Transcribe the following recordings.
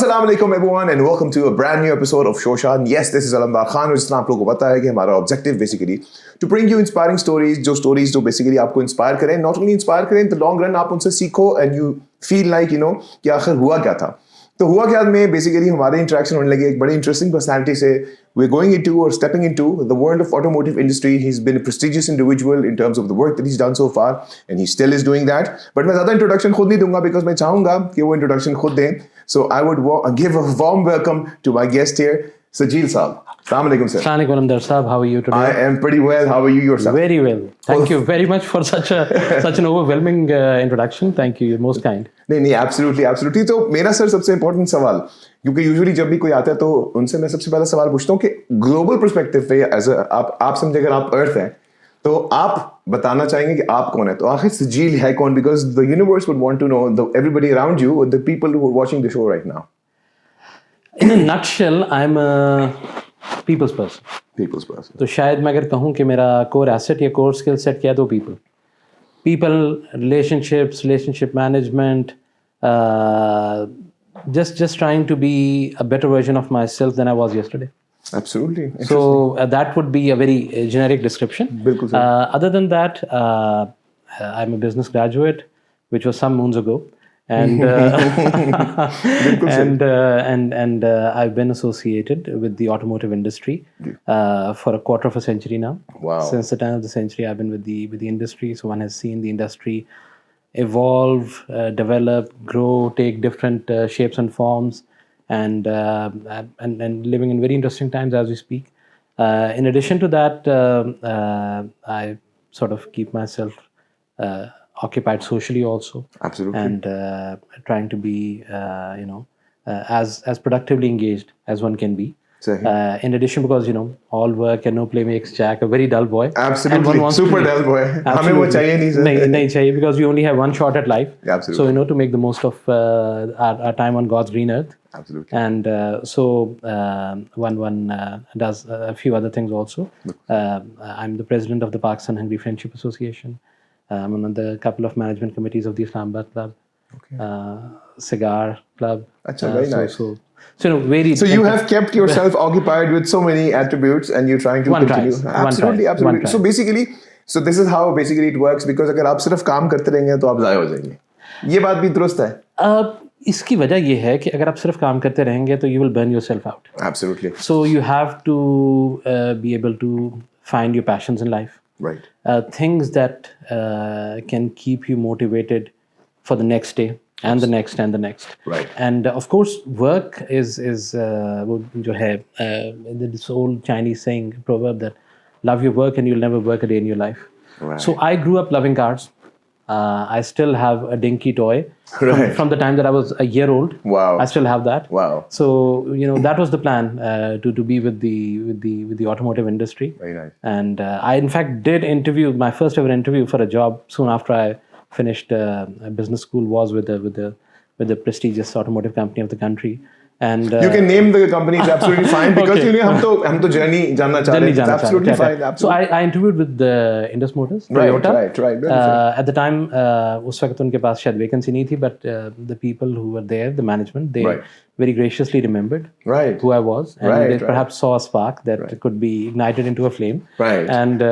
Assalamu alaikum everyone and welcome to a brand new episode of Shoshan. Yes, this is Alamdar Khan और जितना आप लोगों को पता है कि हमारा objective basically to bring you inspiring stories, जो stories जो basically आपको inspire करें, not only inspire करें, in the long run आप उनसे सीखो and you feel like you know कि आखिर हुआ क्या था. तो हुआ क्या में बेसिकली हमारे इंटरेक्शन होने लगे एक बड़ी इंटरेस्टिंग पर्सनालिटी से. We're going into or stepping into the world of automotive industry. He's been a prestigious individual in terms of the work that he's done so far and he still is doing that. But मैं ज़्यादा introduction खुद नहीं दूंगा because मैं चाहूँगा कि वो introduction खुद दें. So I would give a warm welcome to my guest here, Sajeel Saab. Assalamu alaikum, sir. Assalamu alaikum, Amdar Saab. How are you today? I am pretty well. How are you yourself? Very well. Thank you very much for such an overwhelming introduction. Thank you. You're most kind. नहीं absolutely. तो मेरा sir सबसे important सवाल, क्योंकि usually जब भी कोई आता है तो उनसे मैं सबसे पहला सवाल पूछता हूँ कि ग्लोबल पर्सपेक्टिव पे आप समझे अगर आप अर्थ हैं तो आप बताना चाहेंगे कि आप कौन है. तो आखिर सजील है कौन? Because the universe would want to know, everybody around you, the people who are watching the show right now. In a nutshell, I'm a people's person. तो शायद मैं अगर कहूँ कि मेरा core asset या core skill set क्या है तो people, relationship management, just trying to be a better version of myself than I was yesterday. Absolutely. So that would be a very generic description. Other than that, I'm a business graduate, which was some moons ago, and I've been associated with the automotive industry for a quarter of a century now. Wow! Since the time of the century, I've been with the industry. So one has seen the industry evolve, develop, grow, take different shapes and forms. And living in very interesting times as we speak. In addition to that, I sort of keep myself occupied socially also. Absolutely. And trying to be, as productively engaged as one can be. In addition, because all work and no play makes Jack a very dull boy. Absolutely, super dull boy. हमें वो चाहिए नहीं sir. नहीं चाहिए, because we only have one shot at life. Absolutely. So to make the most of our time on God's green earth. Absolutely. And one does a few other things also. I'm the president of the Pakistan Hungary Friendship Association. I'm on the couple of management committees of the Islamabad Club. Okay. Cigar Club. Achha, very nice. So very. So you have kept yourself occupied with so many attributes, and you're trying to continue. Absolutely. So basically, this is how basically it works. Because अगर आप सिर्फ काम करते रहेंगे तो आप ज़ाया हो जाएंगे. ये बात भी दुरुस्त है. इसकी वजह ये है कि अगर आप सिर्फ काम करते रहेंगे तो you will burn yourself out. Absolutely. So you have to be able to find your passions in life. Right. Things that can keep you motivated for the next day. And the next and the next. Right. And of course, work is जो है this old Chinese saying, proverb that love your work and you'll never work a day in your life. Right. So I grew up loving cars. I still have a dinky toy from the time that I was a year old. Wow. I still have that. Wow. So that was the plan to be with the automotive industry. Very nice. And I in fact did my first ever interview for a job soon after I finished a business school was with the prestigious automotive company of the country. And you can name the company, it's absolutely fine, because हम तो journey जानना चाह रहे हैं. It's absolutely fine. So I interviewed with the Indus Motors, Toyota. Right. At the time, उस वक्त उनके पास शायद vacancy नहीं थी, but the people who were there, the management, they very graciously remembered who I was, and they perhaps saw a spark that could be ignited into a flame. Right. And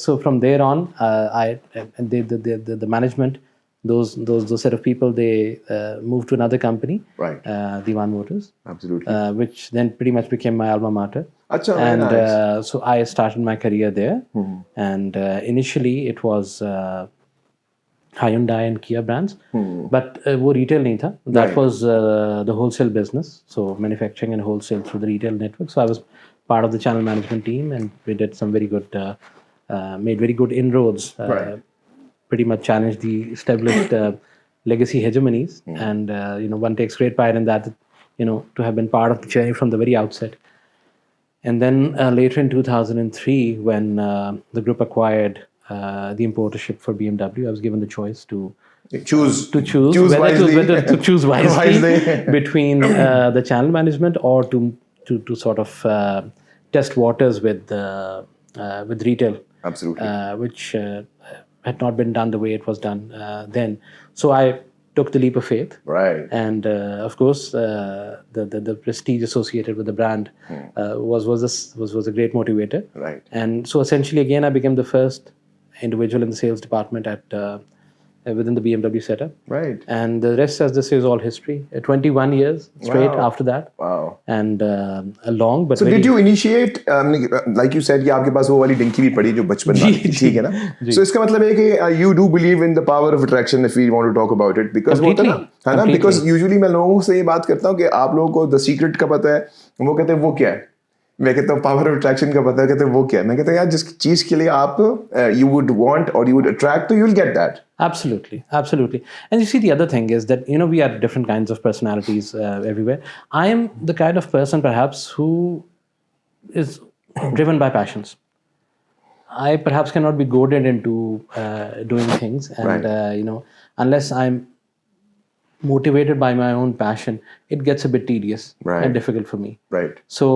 so from there on, the management, those set of people, they moved to another company, Dewan Motors. Absolutely. Which then pretty much became my alma mater. Achha, and nice. So I started my career there. And initially it was Hyundai and Kia brands, but वो retail नहीं था. That was the wholesale business, so manufacturing and wholesale through the retail network. So I was part of the channel management team, and we did some very good, made very good inroads. Pretty much challenged the established legacy hegemonies, and one takes great pride in that, to have been part of the journey from the very outset. And then later in 2003, when the group acquired the importership for BMW, I was given the choice to choose whether to choose wisely between the channel management or to sort of test waters with retail. Absolutely. Which had not been done the way it was done then. So I took the leap of faith. Right. And of course, the prestige associated with the brand was a great motivator. Right. And so essentially, again, I became the first individual in the sales department within the BMW setup. Right. And the rest, as this is all history. 21 years straight after that. Wow. And a long but So did you initiate, like you said, कि आपके पास वो वाली dinky भी पड़ी जो बचपन में ठीक है ना? So इसका मतलब है कि you do believe in the power of attraction if we want to talk about it, because वो होता है ना, because usually मैं लोगों से ये बात करता हूँ कि आप लोगों को the secret का पता है, वो कहते हैं वो क्या है? मैं कहता हूँ पावर ऑफ अट्रैक्शन का पता है, कहते हैं वो क्या है? मैं कहता हूँ यार जिस चीज के लिए आप you would want or you would attract, तो you'll get that. Absolutely. And you see, the other thing is that, we are different kinds of personalities everywhere. I am the kind of person perhaps who is driven by passions. I perhaps cannot be goaded into doing things, and unless I'm motivated by my own passion, it gets a bit tedious and difficult for me. Right. So,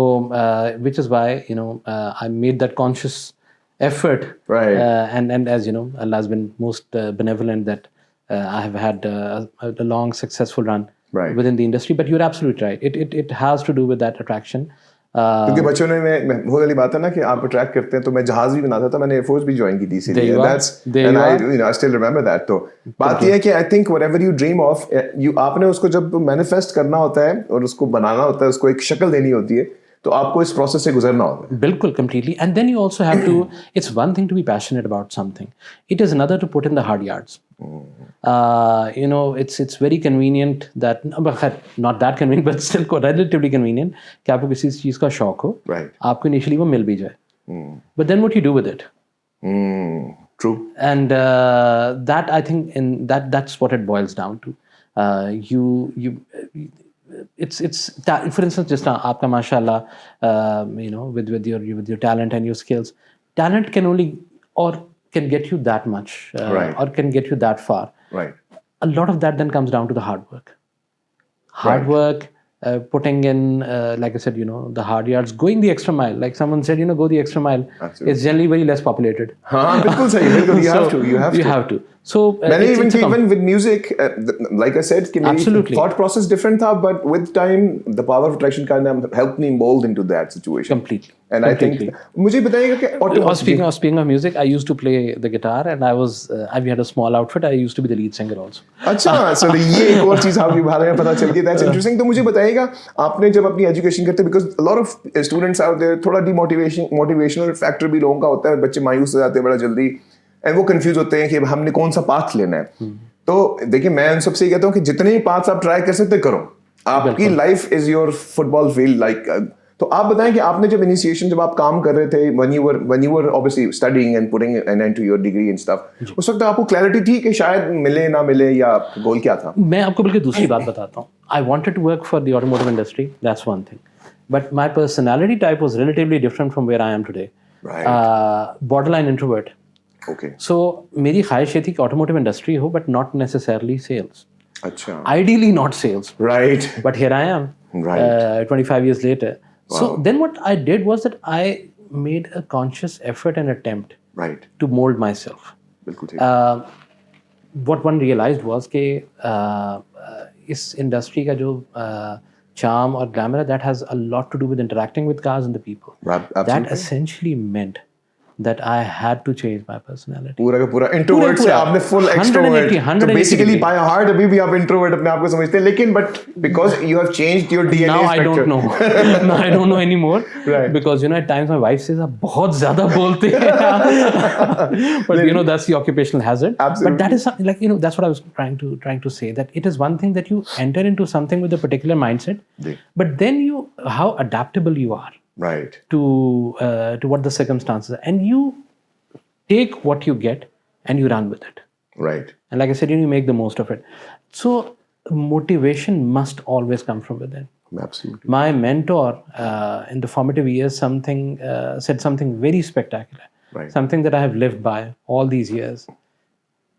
which is why, I made that conscious effort. Right. And as you know, Allah has been most benevolent that I have had a long, successful run within the industry. But you're absolutely right. It has to do with that attraction. क्योंकि बच्चों ने मैं वो वाली बात है ना कि आप अट्रैक्ट करते हैं, तो मैं जहाज भी बनाता था, मैंने एयरफोर्स भी ज्वाइन की थी इसीलिए, and I still remember that. तो बात ये है कि I think whatever you dream of, आपने उसको जब मैनिफेस्ट करना होता है और उसको बनाना होता है, उसको एक शक्ल देनी होती है, तो आपको इस प्रोसेस से गुजरना होता है. बिल्कुल, completely. And then you also have to, it's one thing to be passionate about something. It is another to put in the hard yards. It's very convenient that, not that convenient, but still relatively convenient, कि आपको किसी चीज का शौक हो, आपको initially वो मिल भी जाए. But then what you do with it? True. And that, I think, that's what it boils down to. It's for instance, just aapka mashallah, with your talent and your skills, talent can only can get you that much, or can get you that far. Right. A lot of that then comes down to the hard work. Work, putting in, like I said, the hard yards, going the extra mile. Like someone said, go the extra mile. Absolutely. It's generally very less populated. बिल्कुल सही, you have to. So even with music, like I said, absolutely, thought process different tha, but with time, the power of attraction kind of helped me mold into that situation. Completely. And completely. I think, मुझे बताइएगा कि speaking of music, I used to play the guitar, and we had a small outfit. I used to be the lead singer also. अच्छा, so ये एक और चीज आपके बारे में पता चल गई. That's interesting. तो मुझे बताइएगा, आपने जब अपनी education करते, because a lot of students out there, थोड़ा motivational factor भी लोगों का होता है, बच्चे मायूस हो जाते हैं बड़ा जल्दी, and वो कंफ्यूज होते हैं कि हमने कौन सा पाथ लेना है. तो देखिए, मैं उन सबसे कहता हूँ कि जितने ही पाथ्स आप ट्राई कर सकते करो. आपकी life is your football field. Like, तो आप बताएं कि आपने जब इनिशिएशन, जब आप काम कर रहे थे, when you were obviously studying and putting an end to your degree and stuff, उस वक्त आपको क्लैरिटी थी कि शायद मिले ना मिले, या गोल क्या था? मैं आपको बल्कि दूसरी बात बताता हूँ. I wanted to work for the automotive industry. That's one thing. But my personality type was relatively different from where I am today. Right. Borderline introvert. Okay. So मेरी ख्वाहिश ये थी कि ऑटोमोटिव इंडस्ट्री हो, but not necessarily sales. अच्छा. Ideally not sales. Right. But here I am. Right. 25 years later. Wow. So then what I did was that I made a conscious effort and attempt to mold myself. बिल्कुल ठीक. What one realized was कि इस industry का जो charm or glamour, that has a lot to do with interacting with cars and the people. Absolutely. That essentially meant that I had to change my personality. पूरा का पूरा introvert से आपने full extrovert. So basically by heart अभी भी आप introvert अपने आप को समझते हैं, लेकिन but because you have changed your DNA now structure. I don't know. Now I don't know anymore. Right. Because at times my wife says आप बहुत ज़्यादा बोलते हैं. But that's the occupational hazard. Absolutely. But that is something, that's what I was trying to say, that it is one thing that you enter into something with a particular mindset, but then how adaptable you are. Right. To what the circumstances are, and you take what you get and you run with it. Right. And like I said, you make the most of it. So motivation must always come from within. Absolutely. My mentor in the formative years said something very spectacular. Right. Something that I have lived by all these years.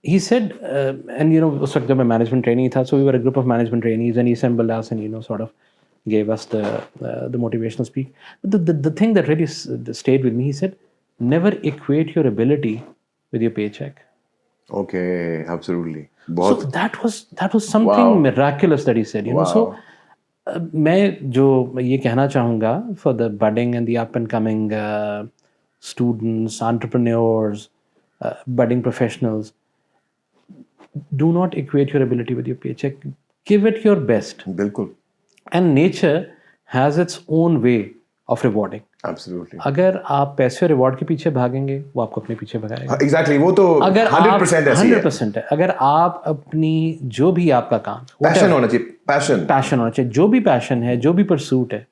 He said, and उस वक्त जब मैं management trainee था, so we were a group of management trainees, and he assembled us and sort of gave us the motivational speak. But the thing that really stayed with me, he said, never equate your ability with your paycheck. Okay, absolutely. So that was something Wow. miraculous that he said. You know, so मैं जो ये कहना चाहूँगा for the budding and the up and coming students, entrepreneurs, budding professionals, do not equate your ability with your paycheck. Give it your best. बिल्कुल. And nature has its own way of rewarding. Absolutely. अगर आप पैसे और reward के पीछे भागेंगे वो आपको अपने पीछे भगाएगा. Exactly. वो तो अगर 100% ऐसी है. 100% है. अगर आप अपनी जो भी आपका काम पैशन होना चाहिए. पैशन होना चाहिए. जो भी पैशन है, जो भी परसूट है,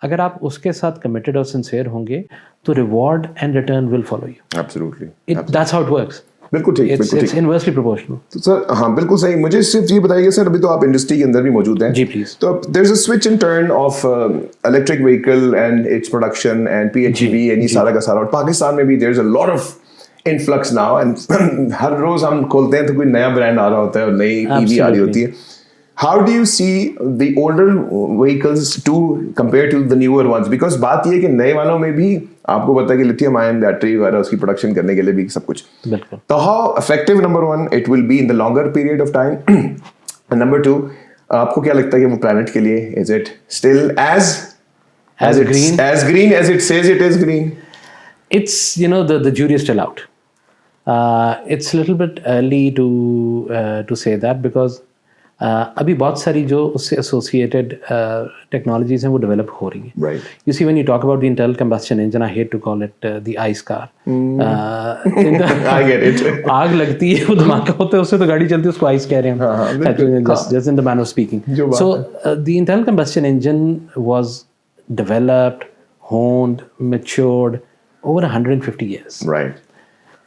अगर आप उसके साथ कमिटेड और सिंसियर होंगे तो reward and return will follow you. Absolutely. That's how it works. बिल्कुल ठीक. It's inversely proportional. तो सर हाँ बिल्कुल सही. मुझे सिर्फ ये बताइए सर, अभी तो आप इंडस्ट्री के अंदर भी मौजूद हैं. जी प्लीज. तो there is a switch in turn of electric vehicle and its production and PHEV and ये सारा का सारा. और पाकिस्तान में भी there is a lot of influx now and हर रोज हम खोलते हैं तो कोई नया ब्रांड आ रहा होता है और नई EV आ रही होती है. How do you see the older vehicles compared to the newer ones? Because बात ये है कि नए वालों में भी आपको पता है कि लिथियम आयन बैटरी वगैरह उसकी प्रोडक्शन करने के लिए भी सब कुछ. बिल्कुल. तो how effective, number one, it will be in the longer period of time, and number two, आपको क्या लगता है कि वो planet के लिए is it still as green as it says it is green? It's the jury is still out. It's a little bit early to say that because अभी बहुत सारी जो उससे एसोसिएटेड टेक्नोलॉजीज हैं वो डेवलप हो रही हैं. Right. You see, when you talk about the internal combustion engine, I hate to call it the ICE car. I get it. आग लगती है, वो धमाका होता है, उससे तो गाड़ी चलती है, उसको ICE कह रहे हैं. Just in the manner of speaking. So the internal combustion engine was developed, honed, matured over 150 years. Right.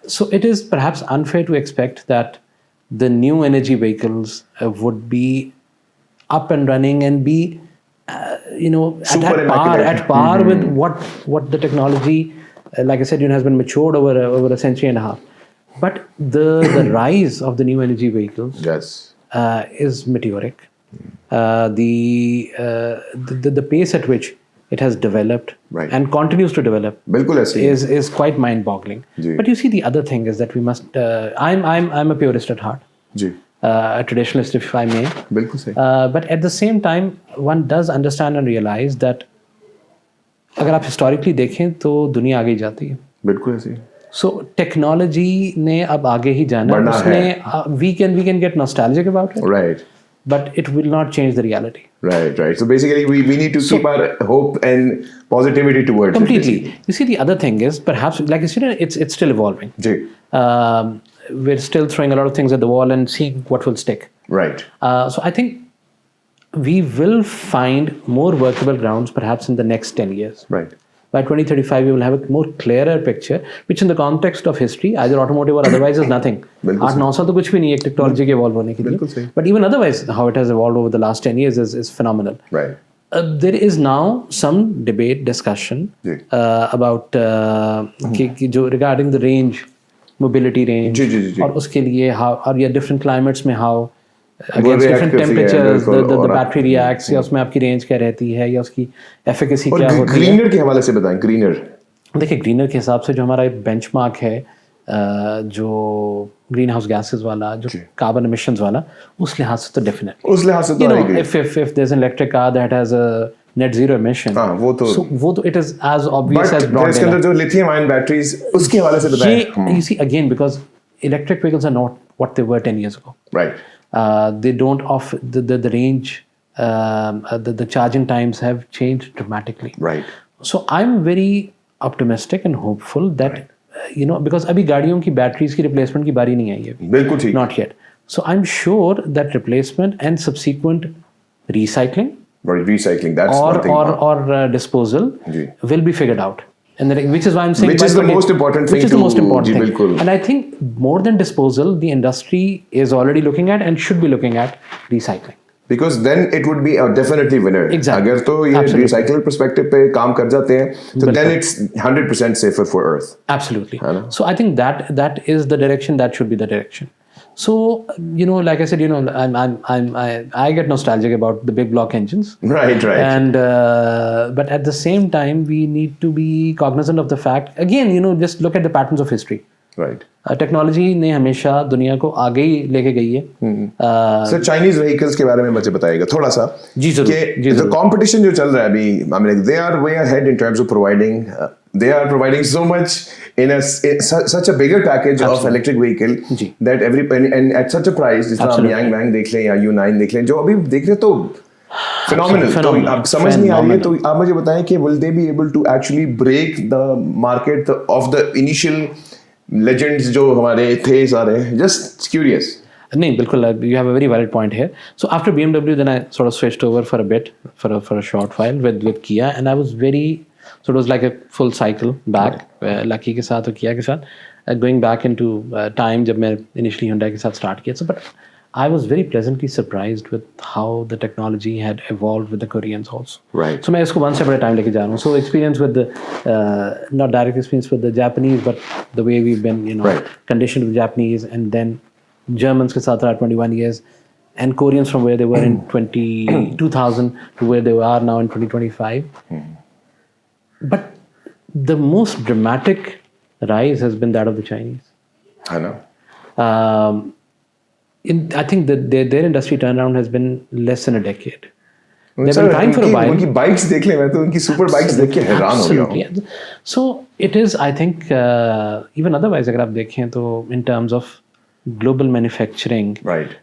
So it is perhaps unfair to expect that the new energy vehicles would be up and running and be at par with what the technology, like I said, has been matured over a century and a half. But the rise of the new energy vehicles is meteoric. The pace at which it has developed and continues to develop is quite mind-boggling. But you see, the other thing is that we must. I'm a purist at heart. A traditionalist, if I may. बिल्कुल सही. But at the same time, one does understand and realize that अगर आप historically देखें तो दुनिया आगे जाती है. बिल्कुल ऐसी. So technology ने अब आगे ही जाना. उसने we can get nostalgic about it. Right. But it will not change the reality. Right. So basically, we need to keep our hope and positivity towards completely. You see, the other thing is perhaps, like you said, it's still evolving. We're still throwing a lot of things at the wall and seeing what will stick. Right. So I think we will find more workable grounds perhaps in the next 10 years. Right. By 2035, we will have a more clearer picture, which in the context of history, either automotive or otherwise, is nothing. 8-9 साल तो कुछ भी नहीं है technology के evolve होने के लिए. But even otherwise, how it has evolved over the last 10 years is phenomenal. Right. There is now some debate, discussion about regarding the range, mobility range, और उसके लिए how, और या different climates में how against different temperatures the battery reacts, या उसमें आपकी range क्या रहती है या उसकी efficacy क्या होती है. ग्रीनर के हवाले से बताएं. ग्रीनर देखिए, ग्रीनर के हिसाब से जो हमारा बेंचमार्क है, जो ग्रीन हाउस गैसेस वाला, जो कार्बन एमिशंस वाला, उस लिहाज से तो डेफिनेट उस लिहाज से तो if there's an electric car that has a net zero emission, वो तो it is as obvious as broad इसके अंदर जो लिथियम आयन बैटरीज, उसके हवाले से बताएं. You see, again, because electric vehicles are not what they were 10 years ago. Right. They don't offer the range, the charging times have changed dramatically. Right. So I'm very optimistic and hopeful that because अभी गाड़ियों की batteries की replacement की बारी नहीं आई है. बिल्कुल ठीक. Not yet. So I'm sure that replacement and subsequent recycling, that's one thing. or disposal will be figured out. And which is why I'm saying which is the most important thing. Which is the most important thing. Bilkul. And I think more than disposal, the industry is already looking at and should be looking at recycling. Because then it would be a definitely winner. Exactly. अगर तो ये recycle perspective पे काम कर जाते हैं, तो then it's 100% safer for Earth. Absolutely. So I think that is the direction. That should be the direction. So like I said, I get nostalgic about the big block engines. Right. And but at the same time, we need to be cognizant of the fact. Again, just look at the patterns of history. Right technology ने हमेशा दुनिया को आगे ही लेके गई है. Sir Chinese vehicles के बारे में मुझे बताइएगा थोड़ा सा. जी जरूर. जो कंपटीशन जो चल रहा है अभी, I mean they are way ahead in terms of providing, they are providing so much in such a bigger package of electric vehicle that every and at such a price, जिस तरह हम Yang Wang देख लें या U9 देख लें, जो अभी देख रहे तो phenomenal. तो अब समझ नहीं आ रही है, तो आप मुझे बताएं कि will they be able to actually break the market of the initial legends जो हमारे थे सारे? Just curious. नहीं बिल्कुल, you have a very valid point here. So after BMW, then I sort of switched over for a bit, for a short while with Kia, and I was very, so it was like a full cycle back, Lucky के साथ और Kia के साथ, going back into time जब मैं initially Hyundai के साथ start किया. So but I was very pleasantly surprised with how the technology had evolved with the Koreans also. Right. So मैं इसको one step at a time लेके जा रहा हूँ. So experience with the, not direct experience with the Japanese, but the way we've been, conditioned with Japanese, and then Germans के साथ रहा 21 years, and Koreans from where they were in 2000 to where they are now in 2025. But the most dramatic rise has been that of the Chinese. I know. I think that their industry turnaround has been less than a decade. They've been trying for a while. उनकी bikes देख ले, मैं तो उनकी super bikes देख के हैरान हो गया हूँ. So it is, I think, even otherwise अगर आप देखें तो in terms of global manufacturing, right,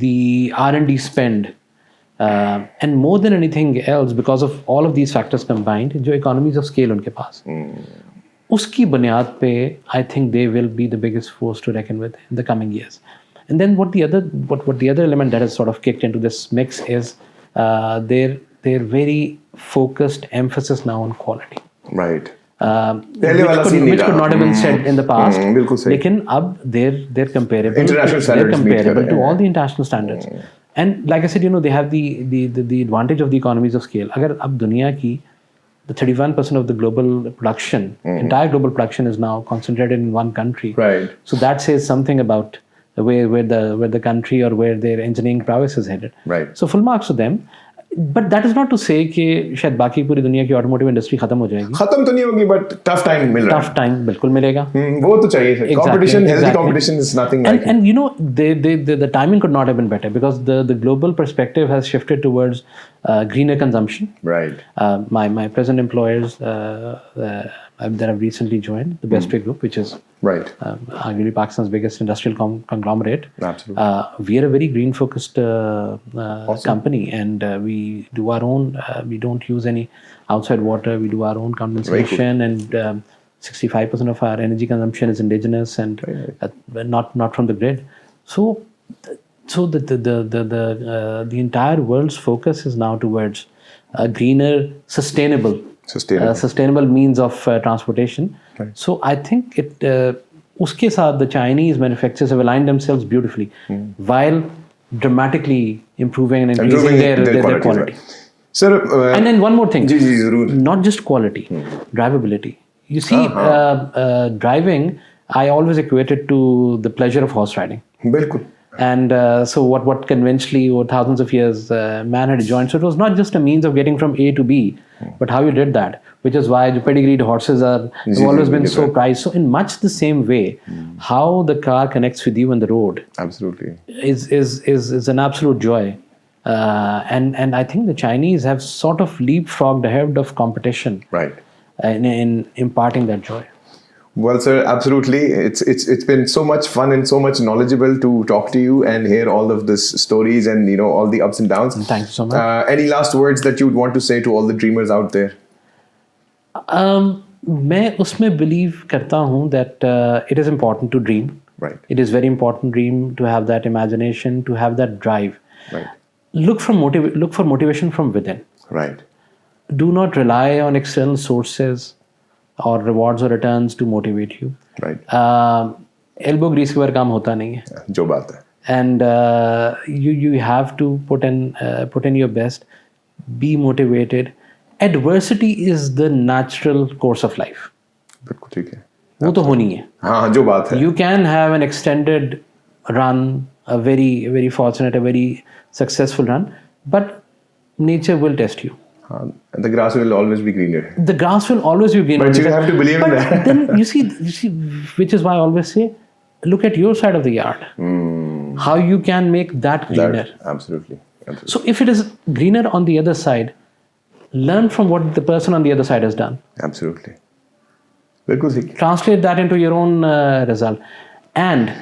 the R&D spend, and more than anything else, because of all of these factors combined, जो economies of scale उनके पास, उसकी बुनियाद पे I think they will be the biggest force to reckon with in the coming years. And then what the other element that has sort of kicked into this mix is their very focused emphasis now on quality. Right. Which could not have been said in the past. लेकिन अब they're comparable. International standards. They're comparable to all the international standards. And like I said, they have the advantage of the economies of scale. अगर अब दुनिया की the 31% of the global production, entire global production is now concentrated in one country. Right. So that says something about where the country or where their engineering prowess is headed. Right. So full marks to them. But that is not to say कि शायद बाकी पूरी दुनिया की automotive industry खत्म हो जाएगी. खत्म तो नहीं होगी, बट टफ टाइम मिल रहा है. टफ टाइम बिल्कुल मिलेगा. वो तो चाहिए. Competition, healthy competition is nothing like it. And the timing could not have been better because the global perspective has shifted towards greener consumption. Right. My present employers that have recently joined the Bestway Group, which is right, arguably Pakistan's biggest industrial conglomerate. Absolutely. We are a very green focused company, and we do our own. We don't use any outside water. We do our own condensation, and 65% of our energy consumption is indigenous and not from the grid. So the entire world's focus is now towards a greener, sustainable means of transportation. Right. So I think उसके साथ the Chinese manufacturers have aligned themselves beautifully while dramatically improving and increasing their quality. Right. Sir, and then one more thing, ji, not just quality, drivability. You see, driving, I always equate it to the pleasure of horse riding. बिल्कुल. And so what conventionally over thousands of years man had joined. So it was not just a means of getting from A to B, but how you did that, which is why the pedigreed horses have always been so prized. So in much the same way, how the car connects with you on the road, absolutely, is an absolute joy. And I think the Chinese have sort of leapfrogged ahead of competition, right, in imparting that joy. Well, sir, absolutely. It's been so much fun and so much knowledgeable to talk to you and hear all of these stories and all the ups and downs. Thank you so much. Any last words that you would want to say to all the dreamers out there? मैं उसमें believe करता हूँ that it is important to dream. Right. It is very important to dream, to have that imagination, to have that drive. Right. Look for motivation from within. Right. Do not rely on external sources or rewards or returns to motivate you. Right. Elbow grease के बार काम होता नहीं है. जो बात है. And you have to put in your best. Be motivated. Adversity is the natural course of life. बिल्कुल ठीक है. वो तो होनी है. हाँ जो बात है. You can have an extended run, a very very fortunate, a very successful run, but nature will test you. And the grass will always be greener. The grass will always be greener. But you have to believe in that. Then you see, which is why I always say, look at your side of the yard. How you can make that greener. Absolutely. So if it is greener on the other side, learn from what the person on the other side has done. Absolutely. Because Translate that into your own result. And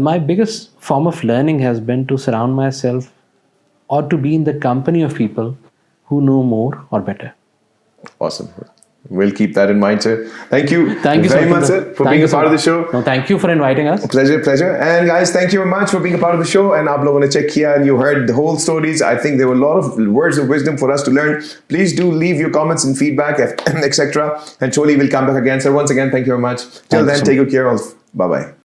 my biggest form of learning has been to surround myself or to be in the company of people who know more or better. Awesome. We'll keep that in mind, sir. Thank you. Thank you very much, sir, for being a part of the show. No, thank you for inviting us. Pleasure. And guys, thank you very much for being a part of the show. And aap logon ne check kiya and you heard the whole stories. I think there were a lot of words of wisdom for us to learn. Please do leave your comments and feedback, etc. And surely we'll come back again, sir. Once again, thank you very much. Till then, take good care of. Bye-bye.